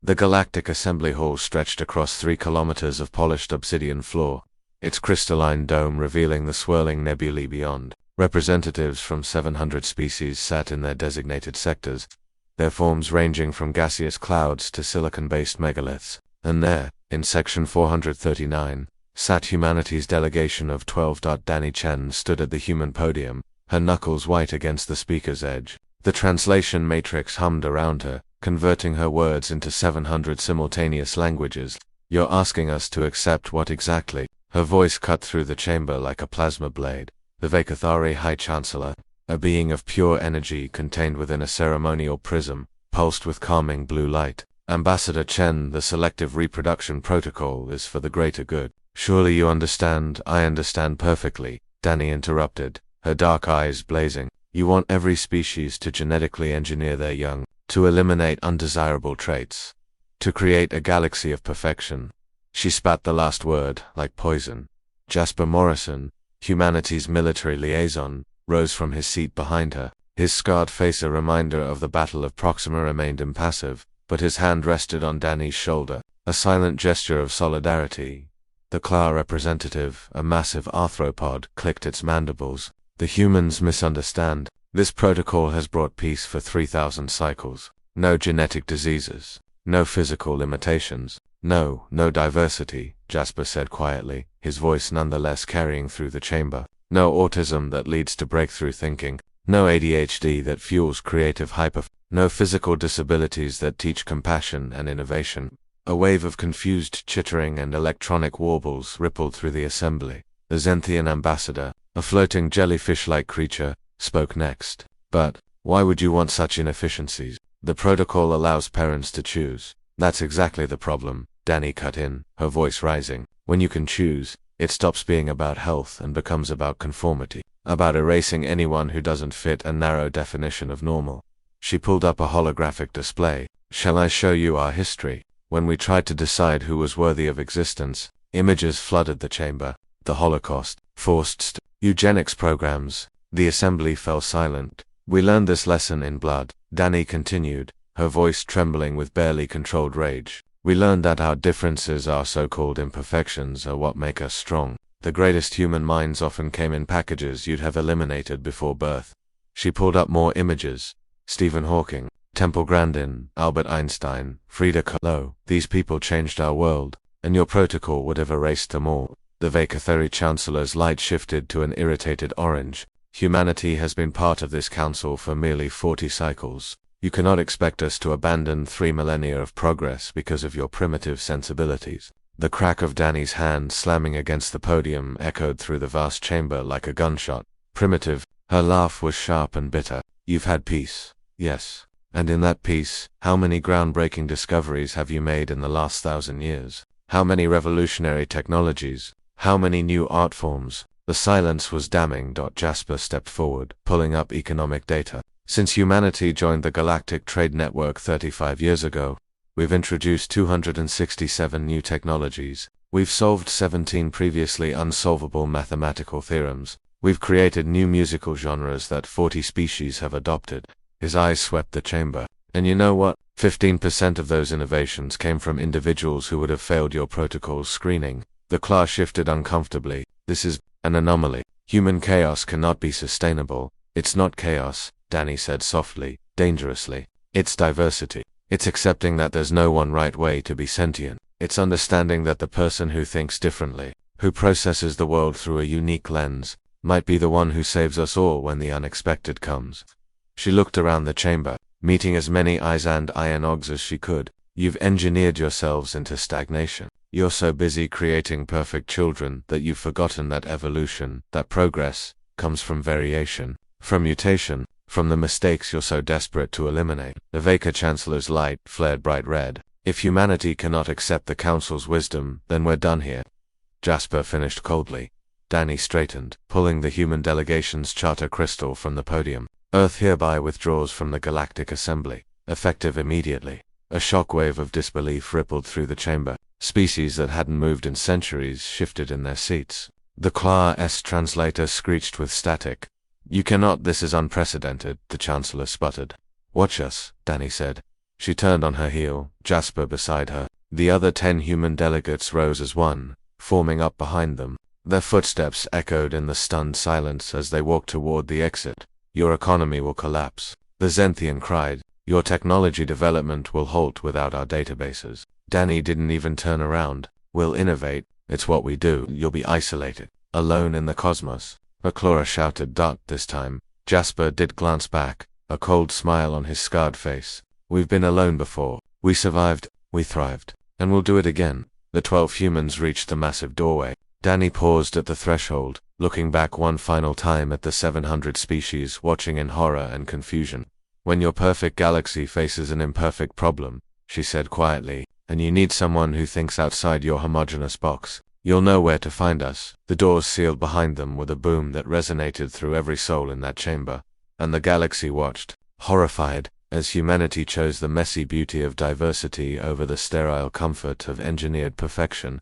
The Galactic Assembly Hall stretched across 3 kilometers of polished obsidian floor, its crystalline dome revealing the swirling nebulae beyond. Representatives from 700 species sat in their designated sectors, their forms ranging from gaseous clouds to silicon-based megaliths. And there, in section 439, sat humanity's delegation of 12. Danny Chen stood at the human podium, her knuckles white against the speaker's edge. The translation matrix hummed around her, converting her words into 700 simultaneous languages. "You're asking us to accept what exactly?" Her voice cut through the chamber like a plasma blade. The Vekathari High Chancellor, a being of pure energy contained within a ceremonial prism, pulsed with calming blue light. "Ambassador Chen, the selective reproduction protocol is for the greater good." "Surely you understand." "I understand perfectly," Danny interrupted, her dark eyes blazing. "You want every species to genetically engineer their young, to eliminate undesirable traits, to create a galaxy of perfection." She spat the last word, like poison. Jasper Morrison, humanity's military liaison, rose from his seat behind her. His scarred face, a reminder of the Battle of Proxima, remained impassive, but his hand rested on Danny's shoulder, a silent gesture of solidarity. The Klar representative, a massive arthropod, clicked its mandibles. "The humans misunderstand. This protocol has brought peace for 3,000 cycles. No genetic diseases. No physical limitations. No diversity," Jasper said quietly, his voice nonetheless carrying through the chamber. "No autism that leads to breakthrough thinking. No ADHD that fuels creative no physical disabilities that teach compassion and innovation." A wave of confused chittering and electronic warbles rippled through the assembly. The Zenthian ambassador, a floating jellyfish-like creature, spoke next. "But why would you want such inefficiencies? The protocol allows parents to choose." "That's exactly the problem," Danny cut in, her voice rising. "When you can choose, it stops being about health and becomes about conformity, about erasing anyone who doesn't fit a narrow definition of normal." She pulled up a holographic display. "Shall I show you our history? When we tried to decide who was worthy of existence, images flooded the chamber. The Holocaust, forced eugenics programs." The assembly fell silent. "We learned this lesson in blood," Danny continued, her voice trembling with barely controlled rage. "We learned that our differences, our so-called imperfections, are what make us strong. The greatest human minds often came in packages you'd have eliminated before birth." She pulled up more images. Stephen Hawking, Temple Grandin, Albert Einstein, Frida Kahlo. "These people changed our world, and your protocol would have erased them all." The Vekathari Chancellor's light shifted to an irritated orange. "Humanity has been part of this council for merely 40 cycles. You cannot expect us to abandon 3 millennia of progress because of your primitive sensibilities." The crack of Danny's hand slamming against the podium echoed through the vast chamber like a gunshot. "Primitive?" Her laugh was sharp and bitter. "You've had peace. Yes. And in that peace, how many groundbreaking discoveries have you made in the last 1,000 years? How many revolutionary technologies? How many new art forms?" The silence was damning. Jasper stepped forward, pulling up economic data. "Since humanity joined the Galactic Trade Network 35 years ago, we've introduced 267 new technologies. We've solved 17 previously unsolvable mathematical theorems. We've created new musical genres that 40 species have adopted." His eyes swept the chamber. "And you know what? 15% of those innovations came from individuals who would have failed your protocol's screening." The class shifted uncomfortably. "This is an anomaly. Human chaos cannot be sustainable." "It's not chaos," Danny said softly, dangerously. "It's diversity. It's accepting that there's no one right way to be sentient. It's understanding that the person who thinks differently, who processes the world through a unique lens, might be the one who saves us all when the unexpected comes." She looked around the chamber, meeting as many eyes and ionogs as she could. "You've engineered yourselves into stagnation. You're so busy creating perfect children that you've forgotten that evolution, that progress, comes from variation, from mutation, from the mistakes you're so desperate to eliminate." The Veka Chancellor's light flared bright red. "If humanity cannot accept the Council's wisdom, then we're done here." Jasper finished coldly. Danny straightened, pulling the human delegation's charter crystal from the podium. "Earth hereby withdraws from the Galactic Assembly, effective immediately." A shockwave of disbelief rippled through the chamber. Species that hadn't moved in centuries shifted in their seats. The Klar's translator screeched with static. "You cannot, this is unprecedented," the Chancellor sputtered. "Watch us," Danny said. She turned on her heel, Jasper beside her. The other 10 human delegates rose as one, forming up behind them. Their footsteps echoed in the stunned silence as they walked toward the exit. Your economy will collapse, the Zenthian cried. Your technology development will halt without our databases. Danny didn't even turn around. We'll innovate, it's what we do. You'll be isolated, alone in the cosmos. But Clara shouted, this time. Jasper did glance back, a cold smile on his scarred face. We've been alone before. We survived, we thrived, and we'll do it again. The 12 humans reached the massive doorway. Danny paused at the threshold, looking back one final time at the 700 species watching in horror and confusion. When your perfect galaxy faces an imperfect problem, she said quietly, and you need someone who thinks outside your homogeneous box, you'll know where to find us. The doors sealed behind them with a boom that resonated through every soul in that chamber, and the galaxy watched, horrified, as humanity chose the messy beauty of diversity over the sterile comfort of engineered perfection.